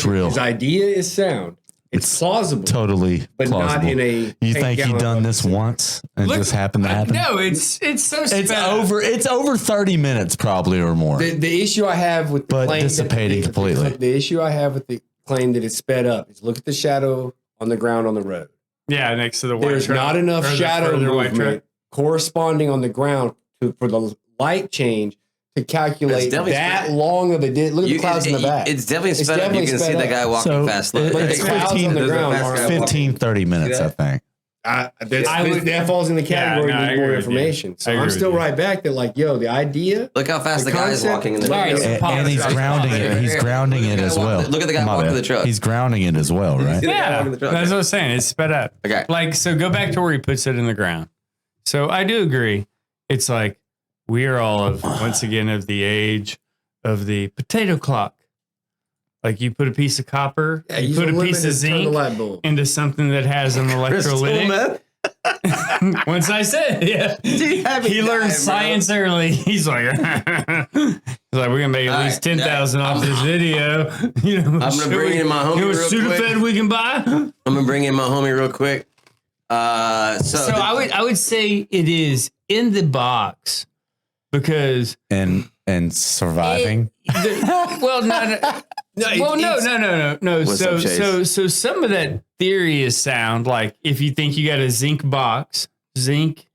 [SPEAKER 3] real.
[SPEAKER 2] His idea is sound. It's plausible.
[SPEAKER 3] Totally
[SPEAKER 2] but
[SPEAKER 3] plausible.
[SPEAKER 2] Not in a.
[SPEAKER 3] You think he done this once and just happened to happen?
[SPEAKER 4] No, it's so.
[SPEAKER 3] It's over 30 minutes probably or more.
[SPEAKER 2] The issue I have with the claim
[SPEAKER 3] dissipating completely.
[SPEAKER 2] The issue I have with the claim that it's sped up is look at the shadow on the ground on the road.
[SPEAKER 4] Yeah, next to the white
[SPEAKER 2] There's
[SPEAKER 4] truck.
[SPEAKER 2] not enough shadow
[SPEAKER 4] white
[SPEAKER 2] movement corresponding on the ground for the light change to calculate that long of a distance. Look at the clouds in the back.
[SPEAKER 1] It's definitely sped up. You can see the guy walking fast.
[SPEAKER 2] It's
[SPEAKER 3] 15, 30 minutes, I think.
[SPEAKER 2] That falls in the category of need more information. So I'm still right back to the idea.
[SPEAKER 1] Look how fast the guy is walking in the video.
[SPEAKER 3] And he's grounding it. He's grounding it as well.
[SPEAKER 1] Look at the guy walking the truck.
[SPEAKER 3] He's grounding it as well, right?
[SPEAKER 4] Yeah, that's what I was saying. It's sped up.
[SPEAKER 1] Okay.
[SPEAKER 4] So go back to where he puts it in the ground. So I do agree. It's like we are all once again of the age of the potato clock. Like you put a piece of copper, you put a piece of zinc into something that has an electrolytic. Once I said, he learned science early. He's like, we're gonna make at least 10,000 off this video.
[SPEAKER 1] I'm gonna bring in my homie real quick.
[SPEAKER 4] Sudafed we can buy.
[SPEAKER 1] I'm gonna bring in my homie real quick. So
[SPEAKER 4] I would say it is in the box because
[SPEAKER 3] and surviving.
[SPEAKER 4] No. So some of that theory is sound. Like if you think you got a zinc box, zinc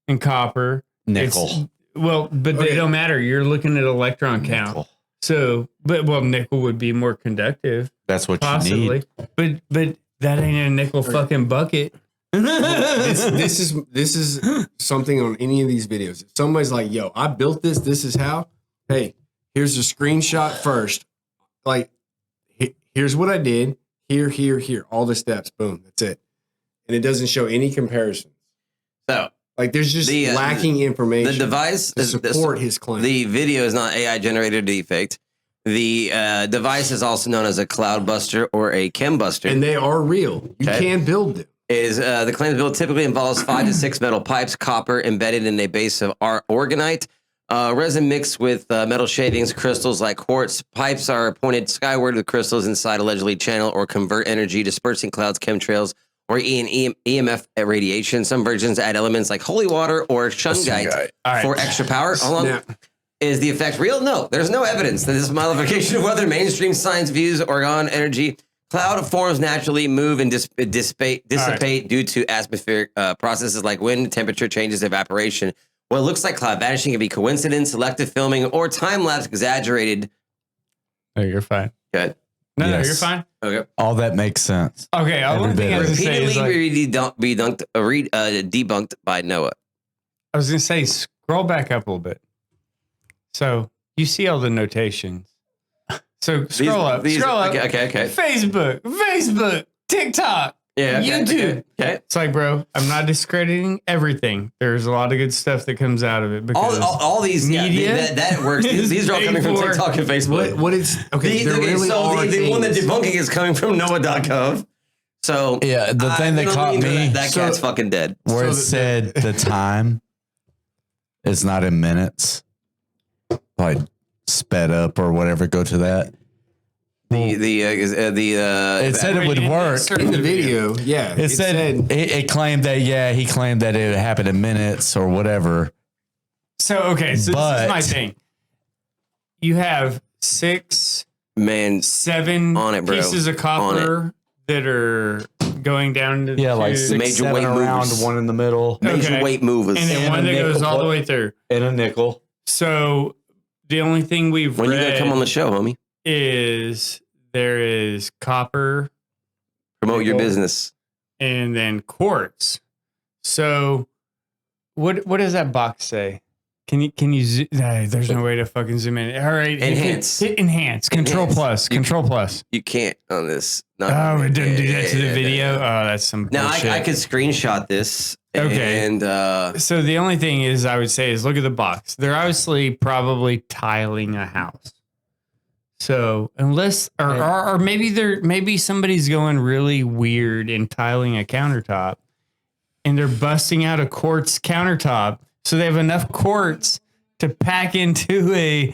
[SPEAKER 4] and copper,
[SPEAKER 3] nickel.
[SPEAKER 4] But they don't matter. You're looking at electron count.
[SPEAKER 3] Nickel.
[SPEAKER 4] So, nickel would be more conductive.
[SPEAKER 3] That's what
[SPEAKER 4] possibly.
[SPEAKER 3] You need.
[SPEAKER 4] But that ain't a nickel fucking bucket.
[SPEAKER 2] This is something on any of these videos. If somebody's like, "Yo, I built this. This is how." Hey, here's a screenshot first. Like, here's what I did. Here. All the steps. Boom. That's it. And it doesn't show any comparison.
[SPEAKER 1] So,
[SPEAKER 2] there's just lacking information.
[SPEAKER 1] The device
[SPEAKER 2] to support his claim.
[SPEAKER 1] The video is not AI generated defect. The device is also known as a cloud buster or a chem buster,
[SPEAKER 2] and they are real. You can build them.
[SPEAKER 1] The claims build typically involves 5 to 6 metal pipes, copper embedded in a base of organite, resin mixed with metal shavings, crystals like quartz. Pipes are pointed skyward with crystals inside allegedly channel or convert energy, dispersing clouds, chemtrails, or EMF radiation. Some versions add elements like holy water or shungite for extra power. Hold on. Is the effect real? No, there's no evidence that this modification of whether mainstream science views orgone energy. Cloud forms naturally move and dissipate due to atmospheric processes like wind, temperature changes, evaporation. What looks like cloud vanishing can be coincidence, selective filming, or time-lapse exaggerated.
[SPEAKER 4] No, you're fine.
[SPEAKER 1] Good.
[SPEAKER 4] No, you're fine.
[SPEAKER 1] Okay.
[SPEAKER 3] All that makes sense.
[SPEAKER 4] Okay, one thing I was going to say is
[SPEAKER 1] debunked by Noah.
[SPEAKER 4] I was going to say, scroll back up a little bit. So you see all the notations. So scroll up.
[SPEAKER 1] Okay.
[SPEAKER 4] Facebook, TikTok, YouTube.
[SPEAKER 1] Okay.
[SPEAKER 4] It's like, bro, I'm not discrediting everything. There's a lot of good stuff that comes out of it. Because
[SPEAKER 1] all these
[SPEAKER 4] media
[SPEAKER 1] that works. These are all coming from TikTok and Facebook.
[SPEAKER 2] What is okay?
[SPEAKER 1] The one that debunking is coming from Noah.gov. So
[SPEAKER 3] the thing that caught me,
[SPEAKER 1] that cat's fucking dead.
[SPEAKER 3] Where it said the time is not in minutes, like sped up or whatever. Go to that.
[SPEAKER 1] It
[SPEAKER 3] said it would work
[SPEAKER 2] in the video. Yeah,
[SPEAKER 3] it said it claimed that. Yeah, he claimed that it happened in minutes or whatever.
[SPEAKER 4] So this is my thing. You have 7
[SPEAKER 1] on it, bro.
[SPEAKER 4] pieces of copper that are going down to
[SPEAKER 3] like
[SPEAKER 4] to-
[SPEAKER 3] 6,
[SPEAKER 1] Major
[SPEAKER 3] 7
[SPEAKER 1] weight
[SPEAKER 3] around,
[SPEAKER 1] movers.
[SPEAKER 3] one in the middle,
[SPEAKER 1] Major
[SPEAKER 4] Okay.
[SPEAKER 1] weight movers.
[SPEAKER 4] and then
[SPEAKER 3] And
[SPEAKER 4] one
[SPEAKER 3] a
[SPEAKER 4] that goes
[SPEAKER 3] nickel.
[SPEAKER 4] all the way through.
[SPEAKER 3] and a nickel.
[SPEAKER 4] So the only thing we've
[SPEAKER 1] When you
[SPEAKER 4] read
[SPEAKER 1] gonna come on the show, homie?
[SPEAKER 4] is there is copper
[SPEAKER 1] Promote your business.
[SPEAKER 4] and then quartz. So what does that box say? Can you there's no way to fucking zoom in. All right.
[SPEAKER 1] Enhance.
[SPEAKER 4] Hit enhance. Control
[SPEAKER 1] Enhance.
[SPEAKER 4] plus. Control plus.
[SPEAKER 1] You can't on this. Not
[SPEAKER 4] Oh,
[SPEAKER 1] on
[SPEAKER 4] it didn't do that to the
[SPEAKER 1] yeah,
[SPEAKER 4] video.
[SPEAKER 1] yeah.
[SPEAKER 4] Oh, that's some
[SPEAKER 1] Now
[SPEAKER 4] bullshit.
[SPEAKER 1] I could screenshot this.
[SPEAKER 4] Okay.
[SPEAKER 1] And
[SPEAKER 4] So the only thing is I would say is look at the box. They're obviously probably tiling a house. So unless or maybe somebody's going really weird and tiling a countertop and they're busting out a quartz countertop so they have enough quartz to pack into a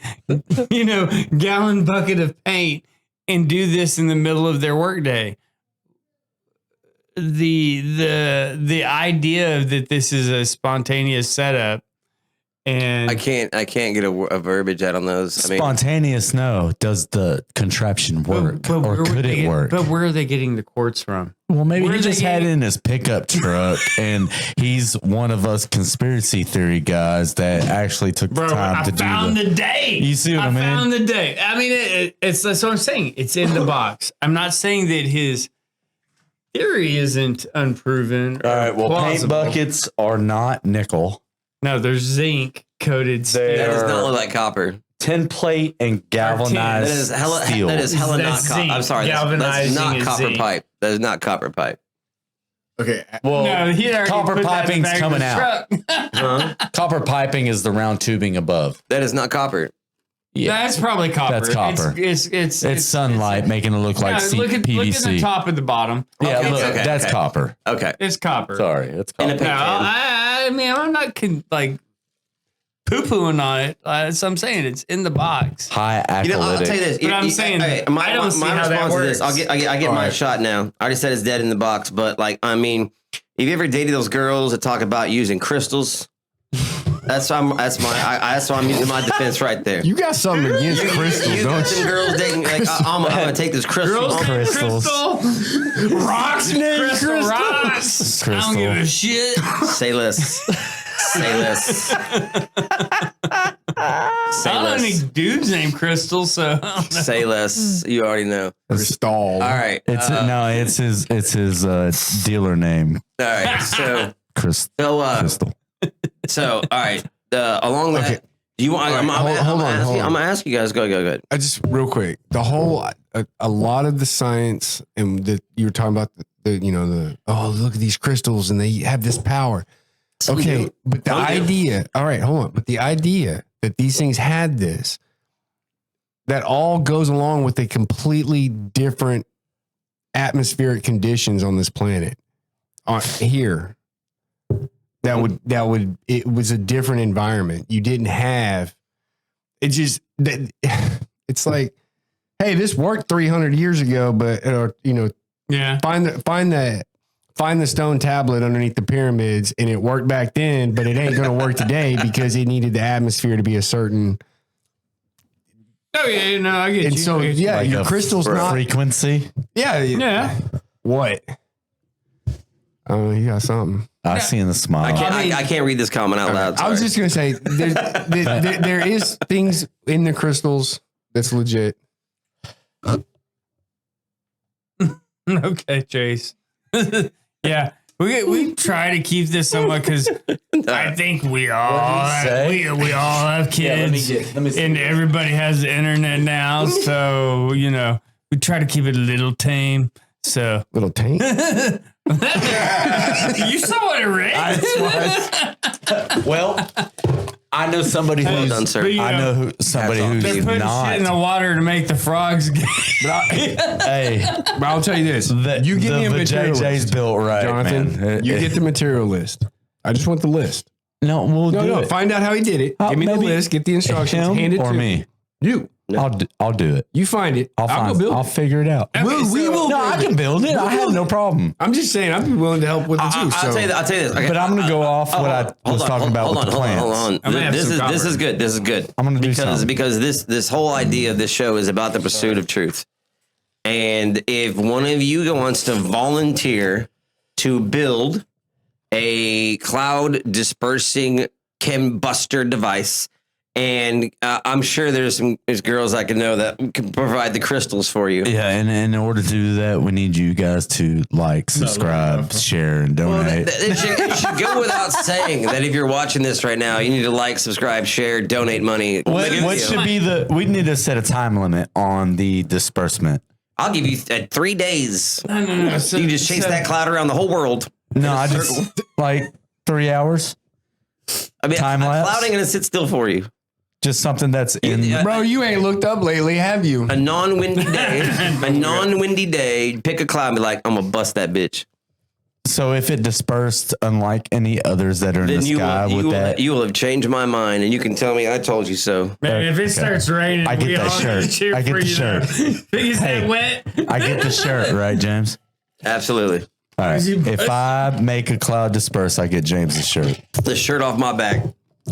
[SPEAKER 4] gallon bucket of paint and do this in the middle of their workday. The idea that this is a spontaneous setup and
[SPEAKER 1] I can't get a verbiage out on those. I mean,
[SPEAKER 3] Spontaneous, no. Does the contraption work?
[SPEAKER 4] But
[SPEAKER 3] or
[SPEAKER 4] where would
[SPEAKER 3] could
[SPEAKER 4] they
[SPEAKER 3] it
[SPEAKER 4] get-
[SPEAKER 3] work?
[SPEAKER 4] But where are they getting the quartz from?
[SPEAKER 3] Well, maybe
[SPEAKER 4] where
[SPEAKER 3] he
[SPEAKER 4] are they
[SPEAKER 3] just had it
[SPEAKER 4] getting-
[SPEAKER 3] in his pickup truck and he's one of us conspiracy theory guys that actually took the time
[SPEAKER 4] I
[SPEAKER 3] to do
[SPEAKER 4] found the day.
[SPEAKER 3] You see what I mean?
[SPEAKER 4] found the day. I mean, it's that's what I'm saying. It's in the box. I'm not saying that his theory isn't unproven.
[SPEAKER 3] All right, well, paint
[SPEAKER 4] plausible.
[SPEAKER 3] buckets are not nickel.
[SPEAKER 4] No, there's zinc coated steel.
[SPEAKER 3] They
[SPEAKER 1] that does
[SPEAKER 3] are-
[SPEAKER 1] not look like copper.
[SPEAKER 3] Tin plate and galvanized
[SPEAKER 1] That is hella.
[SPEAKER 3] steel.
[SPEAKER 1] That is hella
[SPEAKER 4] That's
[SPEAKER 1] not copper.
[SPEAKER 4] zinc.
[SPEAKER 1] I'm sorry. That's
[SPEAKER 4] Galvanizing
[SPEAKER 1] not
[SPEAKER 4] is
[SPEAKER 1] copper
[SPEAKER 4] zinc.
[SPEAKER 1] pipe. That is not copper pipe.
[SPEAKER 2] Okay.
[SPEAKER 3] well,
[SPEAKER 4] No, he already
[SPEAKER 3] copper
[SPEAKER 4] put that in the
[SPEAKER 3] piping's
[SPEAKER 4] back of
[SPEAKER 3] coming
[SPEAKER 4] the
[SPEAKER 3] out.
[SPEAKER 4] truck.
[SPEAKER 3] Copper piping is the round tubing above.
[SPEAKER 1] That is not copper.
[SPEAKER 3] Yeah,
[SPEAKER 4] That's probably copper.
[SPEAKER 3] That's copper.
[SPEAKER 4] It's
[SPEAKER 3] sunlight making it look like
[SPEAKER 4] look at
[SPEAKER 3] PVC.
[SPEAKER 4] the top and the bottom.
[SPEAKER 3] Yeah,
[SPEAKER 1] Okay,
[SPEAKER 3] look,
[SPEAKER 1] okay,
[SPEAKER 3] that's
[SPEAKER 1] okay.
[SPEAKER 3] copper.
[SPEAKER 1] Okay.
[SPEAKER 4] It's copper.
[SPEAKER 3] Sorry, it's
[SPEAKER 1] In a
[SPEAKER 3] copper.
[SPEAKER 1] paint
[SPEAKER 4] No,
[SPEAKER 1] can.
[SPEAKER 4] I mean, I'm not like poo-pooing on it. So I'm saying it's in the box.
[SPEAKER 3] High
[SPEAKER 1] I'll
[SPEAKER 3] acolytic.
[SPEAKER 1] tell you this.
[SPEAKER 4] But I'm saying
[SPEAKER 1] okay,
[SPEAKER 4] I don't see how that
[SPEAKER 1] response to this.
[SPEAKER 4] works.
[SPEAKER 1] I get my
[SPEAKER 2] right.
[SPEAKER 1] shot now. I already said it's dead in the box, but like, I mean, have you ever dated those girls that talk about using crystals? That's why I'm using my defense right there.
[SPEAKER 2] You got something against crystals,
[SPEAKER 1] You got
[SPEAKER 2] don't
[SPEAKER 1] some
[SPEAKER 2] you?
[SPEAKER 1] girls dating like I'm gonna take this crystal.
[SPEAKER 4] Girls,
[SPEAKER 3] Crystals.
[SPEAKER 4] rocks, crystal
[SPEAKER 2] crystals.
[SPEAKER 4] rocks. I don't give a shit.
[SPEAKER 1] Say less. Say less. Say
[SPEAKER 4] I don't
[SPEAKER 1] less.
[SPEAKER 4] think dudes named Crystal, so I don't know.
[SPEAKER 1] Say less. You already know.
[SPEAKER 2] Crystal.
[SPEAKER 1] All right.
[SPEAKER 3] It's it's his dealer name,
[SPEAKER 1] All right. So
[SPEAKER 3] Crystal.
[SPEAKER 1] all right. Along that,
[SPEAKER 2] Okay.
[SPEAKER 1] do you want?
[SPEAKER 2] All right, hold on.
[SPEAKER 1] I'm gonna ask you guys. Go ahead.
[SPEAKER 2] I just real quick. The whole a lot of the science and that you were talking about the look at these crystals and they have this power. Okay, but the
[SPEAKER 1] Some do.
[SPEAKER 2] idea. All right, hold on. But the idea that these things had this, that all goes along with a completely different atmospheric conditions on this planet. Here. It was a different environment. You didn't have it just that it's like, hey, this worked 300 years ago, but
[SPEAKER 4] Yeah.
[SPEAKER 2] find the stone tablet underneath the pyramids and it worked back then, but it ain't going to work today because it needed the atmosphere to be a certain.
[SPEAKER 4] Oh yeah, no, I get
[SPEAKER 2] And
[SPEAKER 4] you.
[SPEAKER 2] so,
[SPEAKER 4] I get you.
[SPEAKER 2] yeah,
[SPEAKER 3] Like
[SPEAKER 2] your
[SPEAKER 3] a
[SPEAKER 2] crystal's not.
[SPEAKER 3] frequency.
[SPEAKER 2] Yeah.
[SPEAKER 4] Yeah.
[SPEAKER 2] What? Oh, you got something.
[SPEAKER 3] I see in the smile.
[SPEAKER 1] I can't read this comment out loud.
[SPEAKER 2] I was
[SPEAKER 1] sorry.
[SPEAKER 2] just going to say there is things in the crystals that's legit.
[SPEAKER 4] Okay, Chase. Yeah. We try to keep this somewhat because I think we all
[SPEAKER 3] say?
[SPEAKER 4] we all have kids
[SPEAKER 3] let me see.
[SPEAKER 4] and everybody has the internet now, so we try to keep it a little tame. So
[SPEAKER 2] Little tank.
[SPEAKER 4] you saw what it read.
[SPEAKER 3] Well, I know somebody
[SPEAKER 1] Well
[SPEAKER 3] who's.
[SPEAKER 1] done, sir.
[SPEAKER 4] But,
[SPEAKER 3] I know somebody who's
[SPEAKER 4] They're putting shit in the
[SPEAKER 3] not.
[SPEAKER 4] water to make the frogs get.
[SPEAKER 3] Hey,
[SPEAKER 2] But I'll tell you this. You give me a material
[SPEAKER 3] JJ's
[SPEAKER 2] list,
[SPEAKER 3] built right,
[SPEAKER 2] Jonathan.
[SPEAKER 3] man.
[SPEAKER 2] You get the material list. I just want the list.
[SPEAKER 3] No, we'll do
[SPEAKER 2] No,
[SPEAKER 3] it.
[SPEAKER 2] find out how he did it. Give me the
[SPEAKER 3] maybe
[SPEAKER 2] list. Get the instructions.
[SPEAKER 3] Him
[SPEAKER 2] Hand it
[SPEAKER 3] or
[SPEAKER 2] to
[SPEAKER 3] me.
[SPEAKER 2] You.
[SPEAKER 3] I'll do it.
[SPEAKER 2] You find it.
[SPEAKER 3] I'll
[SPEAKER 2] go build
[SPEAKER 3] I'll
[SPEAKER 2] it.
[SPEAKER 3] figure it out.
[SPEAKER 4] Okay,
[SPEAKER 2] we will.
[SPEAKER 3] No, I can build it. I have no problem.
[SPEAKER 2] I'm just saying. I'd be willing to help with it too.
[SPEAKER 1] I'll tell you this. Okay.
[SPEAKER 3] But I'm going to go off what I was talking about with the plants.
[SPEAKER 1] Hold on.
[SPEAKER 4] I'm gonna have
[SPEAKER 1] This
[SPEAKER 4] some
[SPEAKER 1] is
[SPEAKER 4] copper.
[SPEAKER 1] good. This is good.
[SPEAKER 3] I'm gonna do something.
[SPEAKER 1] because this whole idea of this show is about the pursuit of truth. And if one of you wants to volunteer to build a cloud dispersing chembuster device, and I'm sure there's girls I can know that can provide the crystals for you.
[SPEAKER 3] Yeah, and in order to do that, we need you guys to like, subscribe, share, and donate.
[SPEAKER 1] It should go without saying that if you're watching this right now, you need to like, subscribe, share, donate money.
[SPEAKER 3] What should be we need to set a time limit on the disbursement.
[SPEAKER 1] I'll give you 3 days.
[SPEAKER 2] No.
[SPEAKER 1] You can just chase that cloud around the whole world.
[SPEAKER 3] No, I just like 3 hours.
[SPEAKER 1] I mean,
[SPEAKER 3] Time lapse?
[SPEAKER 1] cloud ain't gonna sit still for you.
[SPEAKER 3] Just something that's in.
[SPEAKER 2] Bro, you ain't looked up lately, have you?
[SPEAKER 1] A non-windy day, pick a cloud and be like, I'm gonna bust that bitch.
[SPEAKER 3] So if it dispersed, unlike any others that are in the sky,
[SPEAKER 1] you will have changed my mind, and you can tell me I told you so.
[SPEAKER 4] Man, if it starts raining,
[SPEAKER 3] I get that shirt. I get the shirt.
[SPEAKER 4] Is that wet?
[SPEAKER 3] I get the shirt, right, James?
[SPEAKER 1] Absolutely.
[SPEAKER 3] All right. If I make a cloud disperse, I get James's shirt.
[SPEAKER 1] The shirt off my back.